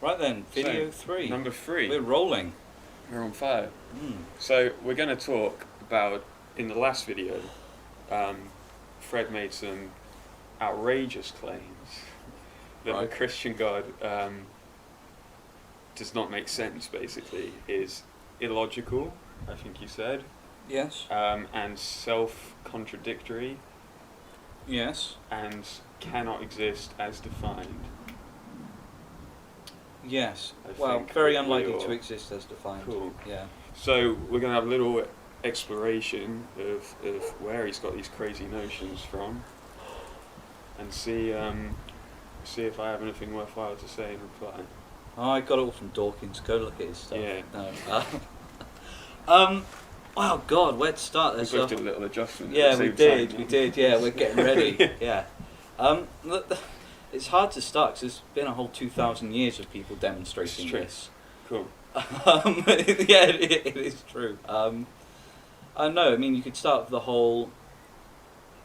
Right then, video So, 3. Number 3. We're rolling. We're on fire. Mm. So we're going to talk about, in the last video, Fred made some outrageous claims that Right. the Christian God does not make sense, basically, is illogical, I think you said, Yes. and self-contradictory, Yes. and cannot exist as defined. Yes. I Well, think very we unlikely all- to exist as defined. Cool. Yeah. So we're going to have a little exploration of where he's got these crazy notions from, and see if I have anything worthwhile to say in reply. Oh, I got it all from Dawkins. Go look at his stuff. Yeah. No. Wow, God, where to start? We There's both did a little adjustment. Yeah, at the we same did. time, We yeah? did. Yeah, we're getting ready. Yeah. It's hard to start because there's been a whole 2,000 years of people demonstrating true. this. Cool. Yeah, it is true. I know. I mean, you could start with the whole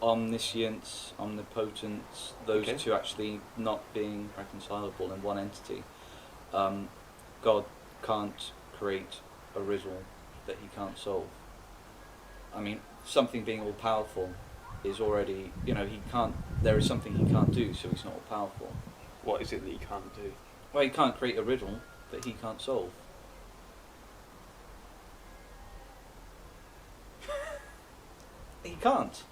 omniscience, omnipotence, those Okay. two actually not being reconcilable in one entity. God can't create a riddle that he can't solve. I mean, something being all powerful is already, he can't. There is something he can't do, so he's not all powerful. What is it that he can't do? Well, he can't create a riddle that he can't solve. He can't.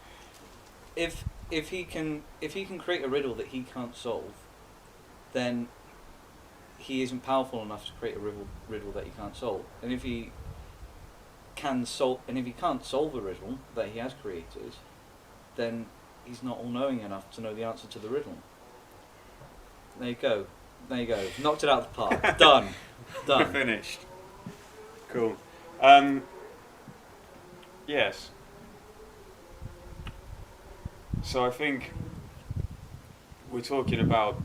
If he can create a riddle that he can't solve, then he isn't powerful enough to create a riddle that he can't solve. And if he can't solve a riddle that he has created, then he's not all-knowing enough to know the answer to the riddle. There you go. Knocked it out of the park. Done. We're finished. Cool. Yes. So I think we're talking about.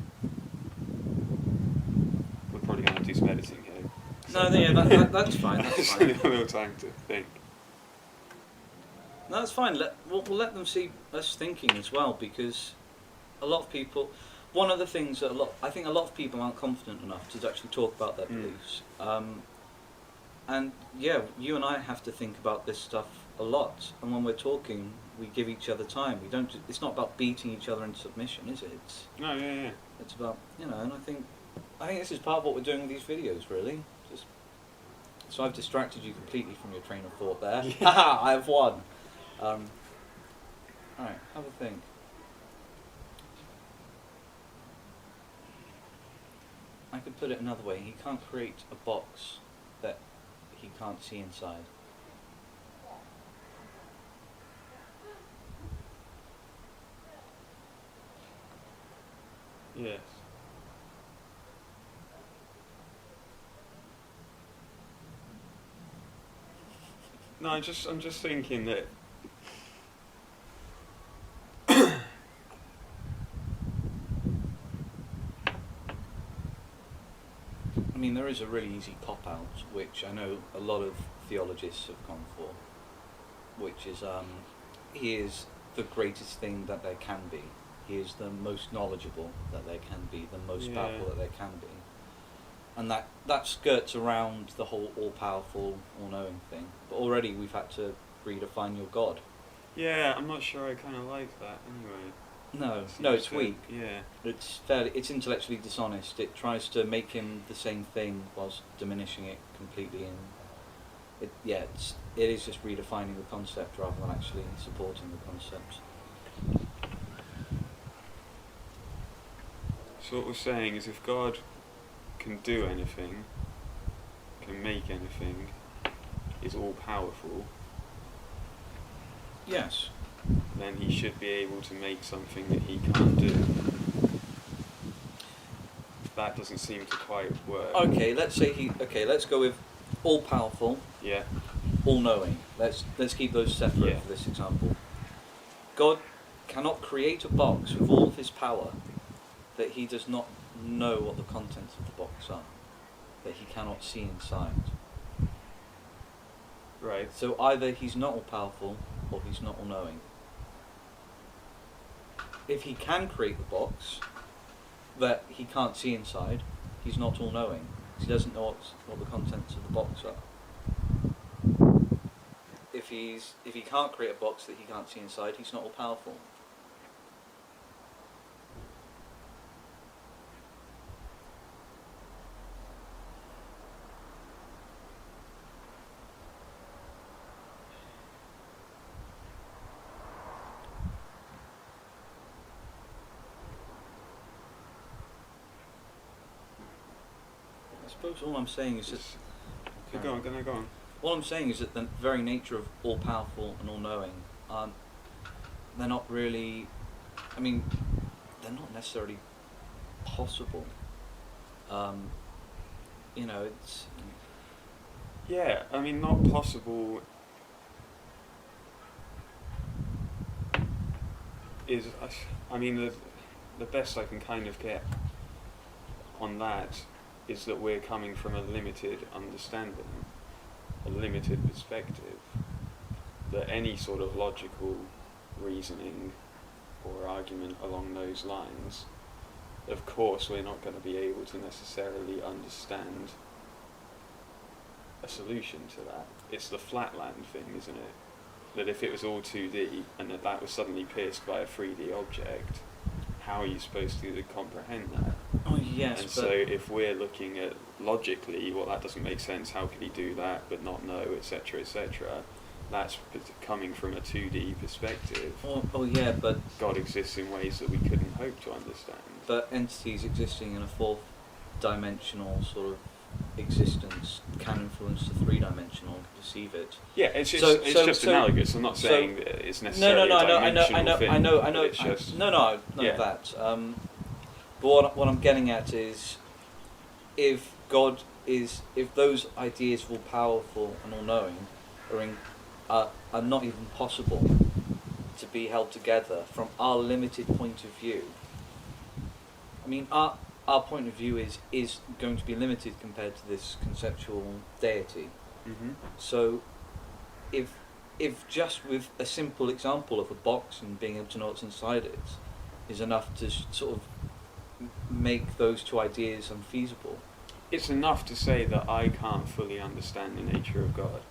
We're probably going to do some editing here. No, yeah, that's fine. That's Just fine. a little time to think. No, that's fine. We'll let them see us thinking as well, because a lot of people. One of the things that I think a lot of people aren't confident enough to actually talk about their beliefs. And yeah, you and I have to think about this stuff a lot. And when we're talking, we give each other time. We don't. It's not about beating each other into submission, is it? No, yeah. It's about and I think this is part of what we're doing with these videos, really. So I've distracted you completely from your train of thought there. Haha, I have won. Alright, have a think. I could put it another way. He can't create a box that he can't see inside. Yes. No, I'm just thinking that. I mean, there is a really easy cop-out, which I know a lot of theologists have gone for, which is, he is the greatest thing that there can be. He is the most knowledgeable that there can be, the most powerful that there can be. And that skirts around the whole all-powerful, all-knowing thing. But already we've had to redefine your God. Yeah, I'm not sure I kind of like that anyway. No, it's weak. Yeah. It's intellectually dishonest. It tries to make him the same thing whilst diminishing it completely. And it is just redefining the concept rather than actually supporting the concept. So what we're saying is, if God can do anything, can make anything, is all powerful, Yes. then he should be able to make something that he can't do. That doesn't seem to quite work. Okay, let's go with all-powerful, Yeah. all-knowing. Let's keep those separate Yeah. for this example. God cannot create a box with all of his power that he does not know what the contents of the box are, that he cannot see inside. Right. So either he's not all-powerful or he's not all-knowing. If he can create the box that he can't see inside, he's not all-knowing. He doesn't know what the contents of the box are. If he can't create a box that he can't see inside, he's not all-powerful. I suppose all I'm saying is that... Go on. All I'm saying is that the very nature of all-powerful and all-knowing, they're not really... I mean, they're not necessarily possible. It's... Yeah, I mean, not possible is... I mean, the best I can kind of get on that is that we're coming from a limited understanding, a limited perspective, that any sort of logical reasoning or argument along those lines, of course we're not going to be able to necessarily understand a solution to that. It's the flatland thing, isn't it? That if it was all 2D and that was suddenly pierced by a 3D object, how are you supposed to comprehend that? Oh yes, and so if we're looking at logically, well, that doesn't make sense, how could he do that but not know, etc., etc., that's coming from a 2D perspective. Oh yeah, but... God exists in ways that we couldn't hope to understand. But entities existing in a fourth dimensional sort of existence can influence the three-dimensional, perceive it. Yeah, it's just analogous. I'm not saying that it's necessarily a dimensional thing. I know. It's just None of that. But what I'm getting at is, if those ideas of all powerful and all knowing are not even possible to be held together from our limited point of view. I mean, our point of view is going to be limited compared to this conceptual deity. Mm-hmm. So, if just with a simple example of a box and being able to know what's inside it is enough to sort of make those two ideas unfeasible. It's enough to say that I can't fully understand the nature of God.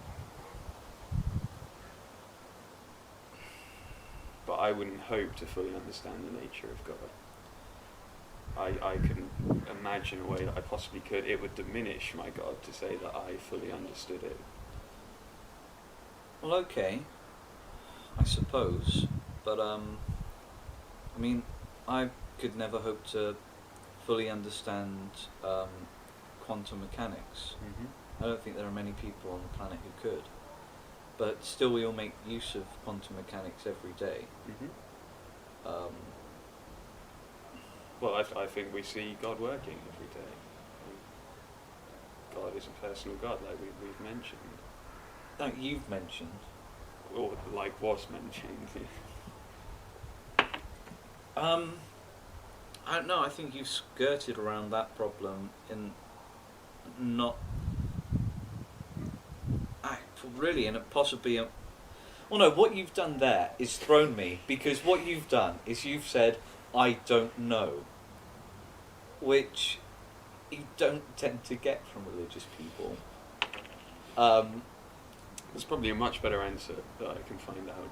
But I wouldn't hope to fully understand the nature of God. I can imagine a way that I possibly could. It would diminish my God to say that I fully understood it. Well, okay, I suppose, but I mean, I could never hope to fully understand quantum mechanics. Mm-hmm. I don't think there are many people on the planet who could, but still we all make use of quantum mechanics every day. Mm-hmm. Well, I think we see God working every day. God is a personal God, like we've mentioned. Like you've mentioned. Or like was mentioned. I don't know, I think you've skirted around that problem in not... really, in a possibly... well, no, what you've done there is thrown me, because what you've done is you've said, I don't know, which you don't tend to get from religious people. There's probably a much better answer that I can find out.